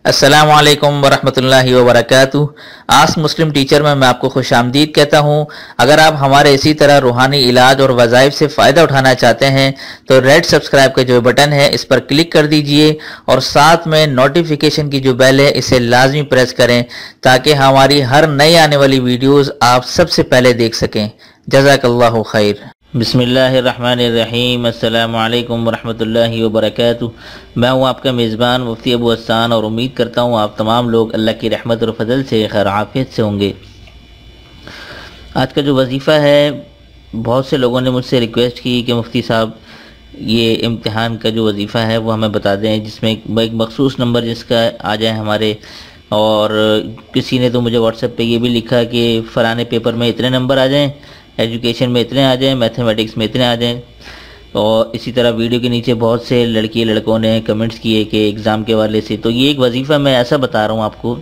अस्सलामु अलैकुम वरहमतुल्लाहि वबरकातुहू। आस्क मुस्लिम टीचर में मैं आपको खुश आमदीद कहता हूँ। अगर आप हमारे इसी तरह रूहानी इलाज और वज़ाइफ से फ़ायदा उठाना चाहते हैं तो रेड सब्सक्राइब का जो बटन है इस पर क्लिक कर दीजिए और साथ में नोटिफिकेशन की जो बेल है इसे लाजमी प्रेस करें ताकि हमारी हर नई आने वाली वीडियोज़ आप सबसे पहले देख सकें। जज़ाकल्लाहु खैर। बिस्मिल्लाहिर्रहमानिर्रहीम। अस्सलामु अलैकुम वरहमतुल्लाहि वबरकातुहू। मैं हूँ आपका मेज़बान मुफ्ती अबू हसन और उम्मीद करता हूँ आप तमाम लोग अल्लाह की रहमत और फजल से खैर आफियत से होंगे। आज का जो वजीफ़ा है, बहुत से लोगों ने मुझसे रिक्वेस्ट की कि मुफ्ती साहब ये इम्तिहान का जो वजीफ़ा है वो हमें बता दें, जिसमें एक मखसूस नंबर जिसका आ जाए हमारे। और किसी ने तो मुझे व्हाट्सएप पे ये भी लिखा कि फ़लाने पेपर में इतने नंबर आ जाएँ, एजुकेशन में इतने आ जाएँ, मैथमेटिक्स में इतने आ जाएँ। और इसी तरह वीडियो के नीचे बहुत से लड़की लड़कों ने कमेंट्स किए कि एग्ज़ाम के वाले से। तो ये एक वजीफ़ा मैं ऐसा बता रहा हूँ आपको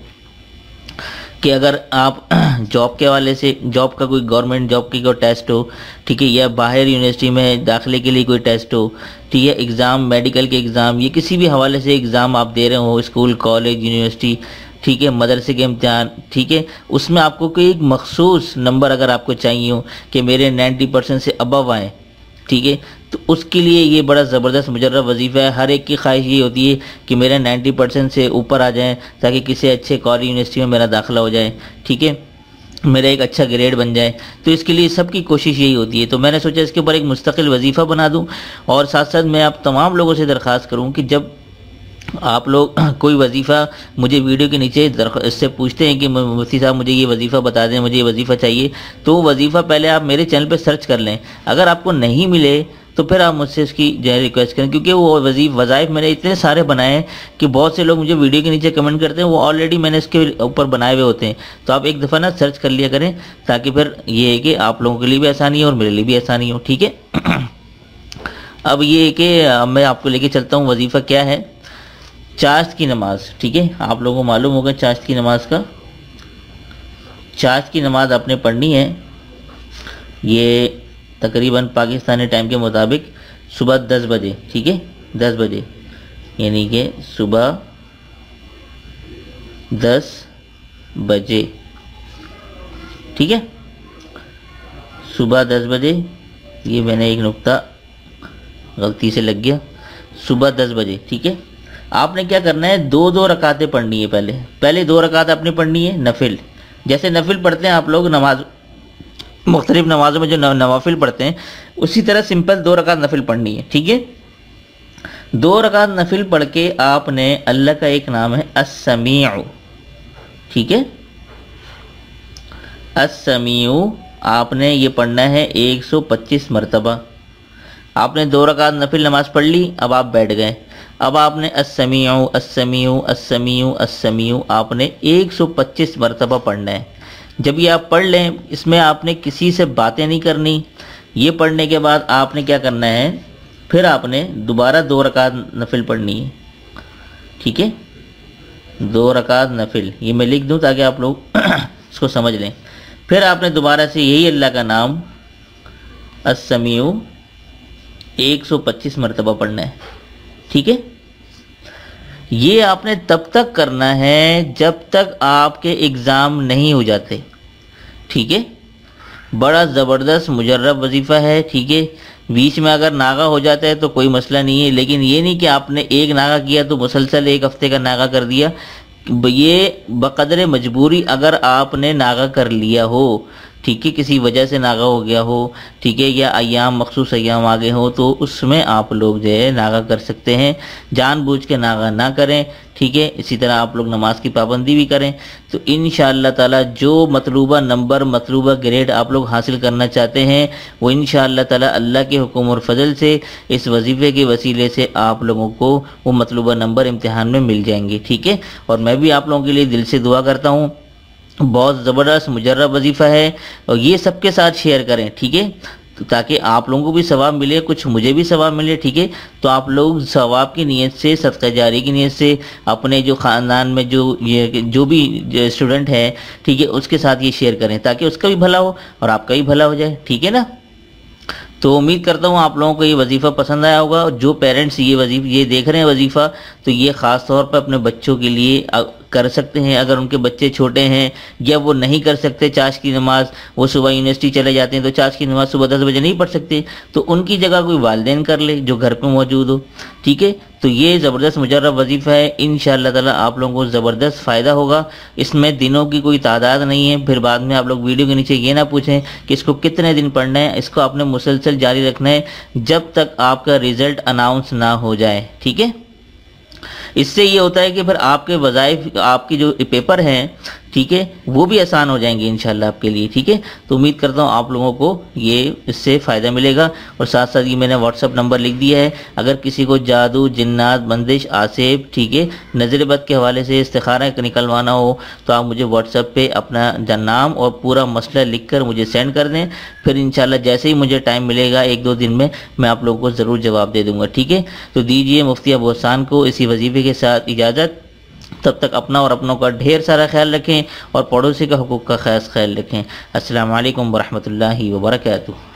कि अगर आप जॉब के वाले से, जॉब का कोई गवर्नमेंट जॉब की कोई टेस्ट हो, ठीक है, या बाहर यूनिवर्सिटी में दाखिले के लिए कोई टेस्ट हो, ठीक है, एग्ज़ाम, मेडिकल के एग्ज़ाम, ये किसी भी हवाले से एग्ज़ाम आप दे रहे हो, स्कूल, कॉलेज, यूनिवर्सिटी, ठीक है, मदरसे के इम्तिहान, ठीक है, उसमें आपको कोई एक मखसूस नंबर अगर आपको चाहिए हो कि मेरे 90% से अबव आए, ठीक है, तो उसके लिए ये बड़ा ज़बरदस्त मुजर्रब वजीफ़ा है। हर एक की ख्वाहिश ये होती है कि मेरे 90% से ऊपर आ जाएं ताकि किसी अच्छे कॉलेज यूनिवर्सिटी में मेरा दाखिला हो जाए, ठीक है, मेरा एक अच्छा ग्रेड बन जाए। तो इसके लिए सबकी कोशिश यही होती है। तो मैंने सोचा इसके ऊपर एक मुस्तकिल वजीफ़ा बना दूं और साथ साथ मैं आप तमाम लोगों से दरख्वास्त करूं कि जब आप लोग कोई वजीफ़ा मुझे वीडियो के नीचे इससे पूछते हैं कि मुफ्ती साहब मुझे ये वजीफ़ा बता दें, मुझे ये वजीफ़ा चाहिए, तो वजीफ़ा पहले आप मेरे चैनल पर सर्च कर लें। अगर आपको नहीं मिले तो फिर आप मुझसे इसकी जो है रिक्वेस्ट करें, क्योंकि वो वज़ाइफ मैंने इतने सारे बनाए हैं कि बहुत से लोग मुझे वीडियो के नीचे कमेंट करते हैं, वो ऑलरेडी मैंने इसके ऊपर बनाए हुए होते हैं। तो आप एक दफ़ा ना सर्च कर लिया करें ताकि फिर ये है कि आप लोगों के लिए भी आसानी हो और मेरे लिए भी आसानी हो, ठीक है। अब ये है कि मैं आपको लेके चलता हूँ वजीफ़ा क्या है। चाश्त की नमाज, ठीक है, आप लोगों को मालूम होगा चाश्त की नमाज का। चाश्त की नमाज आपने पढ़नी है, ये तकरीबन पाकिस्तानी टाइम के मुताबिक सुबह 10 बजे, ठीक है, 10 बजे, यानी कि सुबह 10 बजे, ठीक है, सुबह 10 बजे। ये मैंने एक नुक्ता गलती से लग गया, सुबह 10 बजे, ठीक है। आपने क्या करना है, दो रकातें पढ़नी है। पहले 2 रकात आपने पढ़नी है नफिल, जैसे नफिल पढ़ते हैं आप लोग नमाज, मुख्तलिफ नमाजों में जो नवाफिल पढ़ते हैं, उसी तरह सिंपल 2 रकात नफिल पढ़नी है, ठीक है। 2 रकात नफिल पढ़ के आपने, अल्लाह का एक नाम है अस्समीउ, ठीक है, अस्समीउ आपने ये पढ़ना है 125 मरतबा। आपने 2 रकात नफिल नमाज पढ़ ली, अब आप बैठ गए। अब आपने अस्समीउ अस्समीउ अस्समीउ अस्समीउ आपने 125 मरतबा पढ़ना है। जब ये आप पढ़ लें, इसमें आपने किसी से बातें नहीं करनी। ये पढ़ने के बाद आपने क्या करना है, फिर आपने दोबारा 2 रकात नफिल पढ़नी है, ठीक है, 2 रकात नफिल। ये मैं लिख दूं ताकि आप लोग इसको समझ लें। फिर आपने दोबारा से यही अल्लाह का नाम अस्समीउ 125 मरतबा पढ़ना है, ठीक है। ये आपने तब तक करना है जब तक आपके एग्ज़ाम नहीं हो जाते, ठीक है। बड़ा ज़बरदस्त मुजर्रब वजीफ़ा है, ठीक है। बीच में अगर नागा हो जाता है तो कोई मसला नहीं है, लेकिन ये नहीं कि आपने एक नागा किया तो मुसलसल 1 हफ्ते का नागा कर दिया। ये बक़दर मजबूरी अगर आपने नागा कर लिया हो, ठीक है, किसी वजह से नागा हो गया हो, ठीक है, या अय्याम, मखसूस अय्याम आ गए हो, तो उसमें आप लोग जो है नागा कर सकते हैं। जानबूझ के नागा ना करें, ठीक है। इसी तरह आप लोग नमाज की पाबंदी भी करें। तो इंशाअल्लाह ताला जो मतलूबा नंबर, मतलूबा ग्रेड आप लोग हासिल करना चाहते हैं, वो इंशाअल्लाह ताला अल्लाह के हुक्म और फजल से इस वजीफ़े के वसीले से आप लोगों को वो मतलूबा नंबर इम्तिहान में मिल जाएंगे, ठीक है। और मैं भी आप लोगों के लिए दिल से दुआ करता हूँ। बहुत ज़बरदस्त मुजर्रब वजीफ़ा है और ये सबके साथ शेयर करें, ठीक है, तो ताकि आप लोगों को भी सवाब मिले, कुछ मुझे भी सवाब मिले, ठीक है। तो आप लोग सवाब की नीयत से, सदका जारी की नीयत से अपने जो ख़ानदान में जो भी स्टूडेंट है, ठीक है, उसके साथ ये शेयर करें ताकि उसका भी भला हो और आपका भी भला हो जाए, ठीक है ना। تو امید کرتا ہوں آپ لوگوں کو یہ وظیفہ پسند آیا ہوگا. جو پیرنٹس یہ دیکھ رہے ہیں وظیفہ، تو یہ خاص طور پر اپنے بچوں کے لیے کر سکتے ہیں. اگر ان کے بچے چھوٹے ہیں یا وہ نہیں کر سکتے چاش کی نماز، وہ صبح یونیورسٹی چلے جاتے ہیں تو چاش کی نماز صبح 10 بجے نہیں پڑھ سکتے، تو ان کی جگہ کوئی والدین کر لے جو گھر پہ موجود ہو. ٹھیک ہے، تو یہ زبردست مجرب وظیفہ ہے. انشاءاللہ تعالیٰ آپ لوگوں کو زبردست فائدہ ہوگا. اس میں دنوں کی کوئی تعداد نہیں ہے. پھر بعد میں آپ لوگ ویڈیو کے نیچے یہ نہ پوچھیں کہ اس کو کتنے دن پڑھنا ہے. اس کو آپ نے مسلسل جاری رکھنا ہے جب تک آپ کا رزلٹ اناؤنس نہ ہو جائے. ٹھیک ہے، اس سے یہ ہوتا ہے کہ پھر آپ کے وظائف، آپ کی جو پیپر ہیں، ٹھیک ہے، وہ بھی آسان ہو جائیں گے انشاءاللہ آپ کے لیے. ٹھیک ہے، تو امید کرتا ہوں آپ لوگوں کو یہ اس سے فائدہ ملے گا. اور ساتھ ساتھ یہ میں نے واٹس ایپ نمبر لکھ دیا ہے. اگر کسی کو جادو، جنات، بندش، آسیب، ٹھیک ہے، نظر بد کے حوالے سے استخارہ نکلوانا ہو تو آپ مجھے واٹس ایپ پہ اپنا نام اور پورا مسئلہ لکھ کر مجھے سینڈ کر دیں. پھر انشاءاللہ جیسے ہی مجھے ٹائم ملے گا 1-2 دن میں آپ لوگوں کو ضرور جواب دے دوں گا. ٹھیک ہے، تو دیجئے مفتی ابو حسان کو اسی وظیفے کے ساتھ اجازت. تب تک اپنا اور اپنوں کا ڈھیر سارا خیال رکھیں اور پڑوسی کا حقوق کا خاص خیال رکھیں. السلام علیکم ورحمۃ اللہ وبرکاتہ.